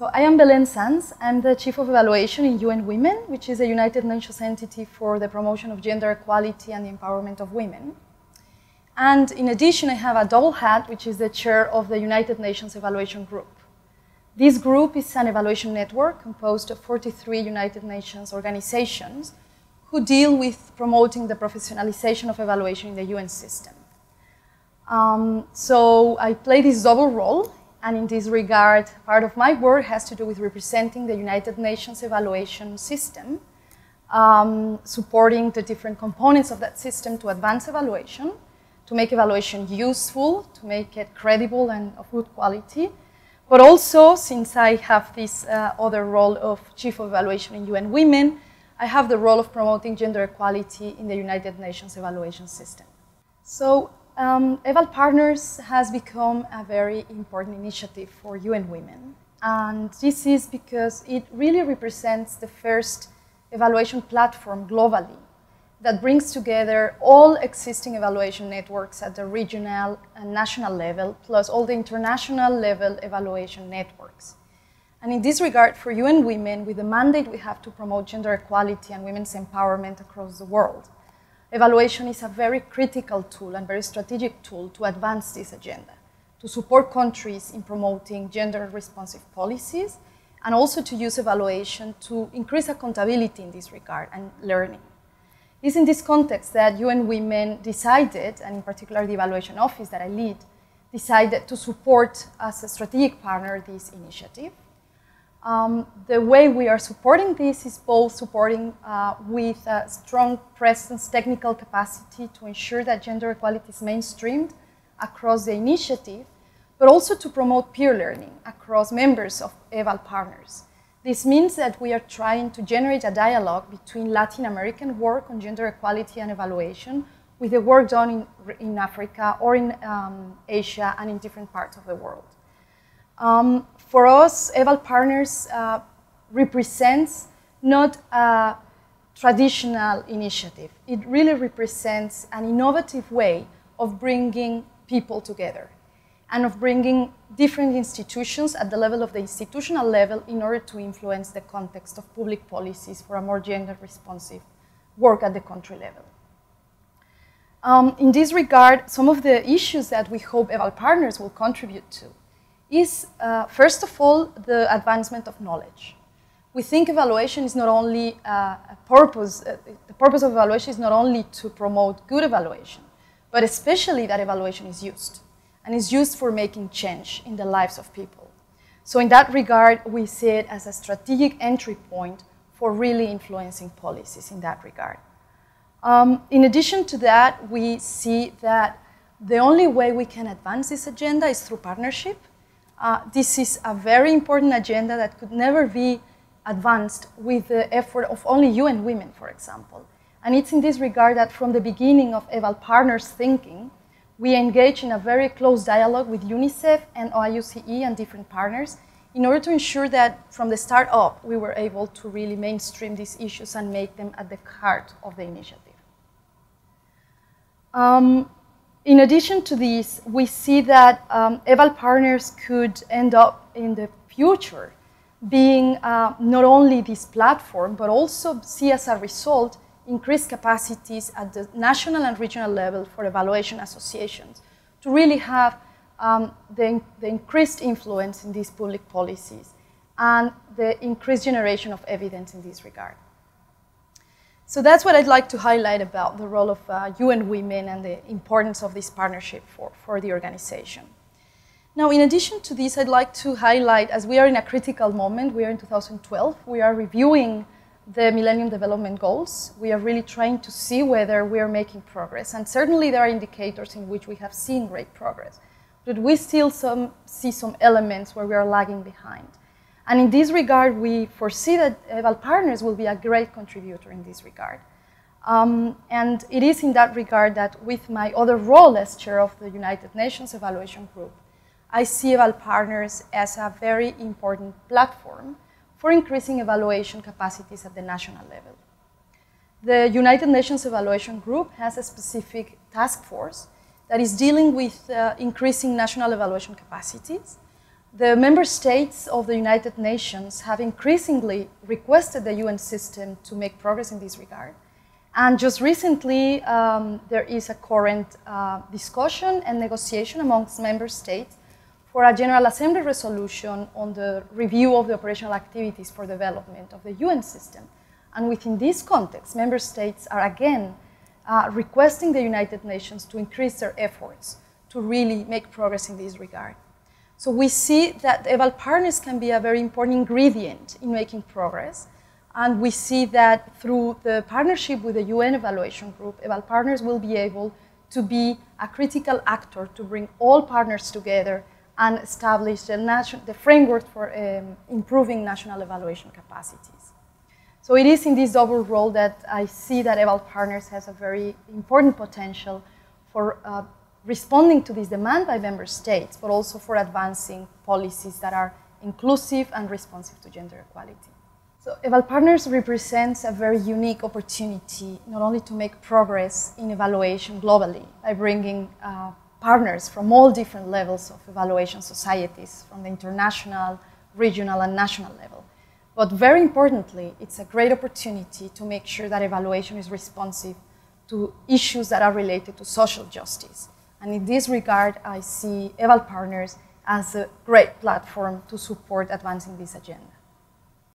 So I am Belen Sanz. I'm the Chief of Evaluation in UNWomen, which is a United Nations entity for the promotion of gender equality and the empowerment of women. And in addition, I have a double hat, which is the chair of the United Nations Evaluation Group. This group is an evaluation network composed of 43 United Nations organizations who deal with promoting the professionalization of evaluation in the UN system. So I play this double role. And in this regard, part of my work has to do with representing the United Nations evaluation system, supporting the different components of that system to advance evaluation, to make evaluation useful, to make it credible and of good quality. But also, since I have this other role of Chief of Evaluation in UNWomen, I have the role of promoting gender equality in the United Nations evaluation system. So, Eval Partners has become a very important initiative for UNWomen, and this is because it really represents the first evaluation platform globally that brings together all existing evaluation networks at the regional and national level, plus all the international level evaluation networks. And in this regard, for UNWomen, with the mandate we have to promote gender equality and women's empowerment across the world, evaluation is a very critical tool and very strategic tool to advance this agenda, to support countries in promoting gender-responsive policies, and also to use evaluation to increase accountability in this regard and learning. It's in this context that UNWomen decided, and in particular the Evaluation Office that I lead, decided to support as a strategic partner this initiative. The way we are supporting this is both supporting with a strong presence, technical capacity to ensure that gender equality is mainstreamed across the initiative, but also to promote peer learning across members of Eval Partners. This means that we are trying to generate a dialogue between Latin American work on gender equality and evaluation with the work done in Africa or in Asia and in different parts of the world. For us, Eval Partners represents not a traditional initiative. It really represents an innovative way of bringing people together and of bringing different institutions at the level of the institutional level in order to influence the context of public policies for a more gender-responsive work at the country level. In this regard, some of the issues that we hope Eval Partners will contribute to is, first of all, the advancement of knowledge. We think evaluation is not only the purpose of evaluation is not only to promote good evaluation, but especially that evaluation is used, and is used for making change in the lives of people. So in that regard, we see it as a strategic entry point for really influencing policies in that regard. In addition to that, we see that the only way we can advance this agenda is through partnership. This is a very important agenda that could never be advanced with the effort of only UNWomen, for example. And it's in this regard that from the beginning of Eval Partners thinking, we engage in a very close dialogue with UNICEF and OIUCE and different partners in order to ensure that from the start up, we were able to really mainstream these issues and make them at the heart of the initiative. In addition to this, we see that Eval Partners could end up in the future being not only this platform, but also see as a result increased capacities at the national and regional level for evaluation associations to really have the increased influence in these public policies and the increased generation of evidence in this regard. So that's what I'd like to highlight about the role of UNWomen and the importance of this partnership for the organization. Now, in addition to this, I'd like to highlight, as we are in a critical moment, we are in 2012, we are reviewing the Millennium Development Goals. We are really trying to see whether we are making progress. And certainly there are indicators in which we have seen great progress. But we still see some elements where we are lagging behind. And in this regard, we foresee that Eval Partners will be a great contributor in this regard. And it is in that regard that with my other role as chair of the United Nations Evaluation Group, I see Eval Partners as a very important platform for increasing evaluation capacities at the national level. The United Nations Evaluation Group has a specific task force that is dealing with increasing national evaluation capacities. The member states of the United Nations have increasingly requested the UN system to make progress in this regard. And just recently, there is a current discussion and negotiation amongst member states for a General Assembly resolution on the review of the operational activities for development of the UN system. And within this context, member states are again requesting the United Nations to increase their efforts to really make progress in this regard. So we see that Eval Partners can be a very important ingredient in making progress. And we see that through the partnership with the UN Evaluation Group, Eval Partners will be able to be a critical actor to bring all partners together and establish the framework for improving national evaluation capacities. So it is in this double role that I see that Eval Partners has a very important potential for responding to this demand by member states, but also for advancing policies that are inclusive and responsive to gender equality. So Eval Partners represents a very unique opportunity not only to make progress in evaluation globally by bringing partners from all different levels of evaluation societies, from the international, regional, and national level. But very importantly, it's a great opportunity to make sure that evaluation is responsive to issues that are related to social justice. And in this regard, I see Eval Partners as a great platform to support advancing this agenda.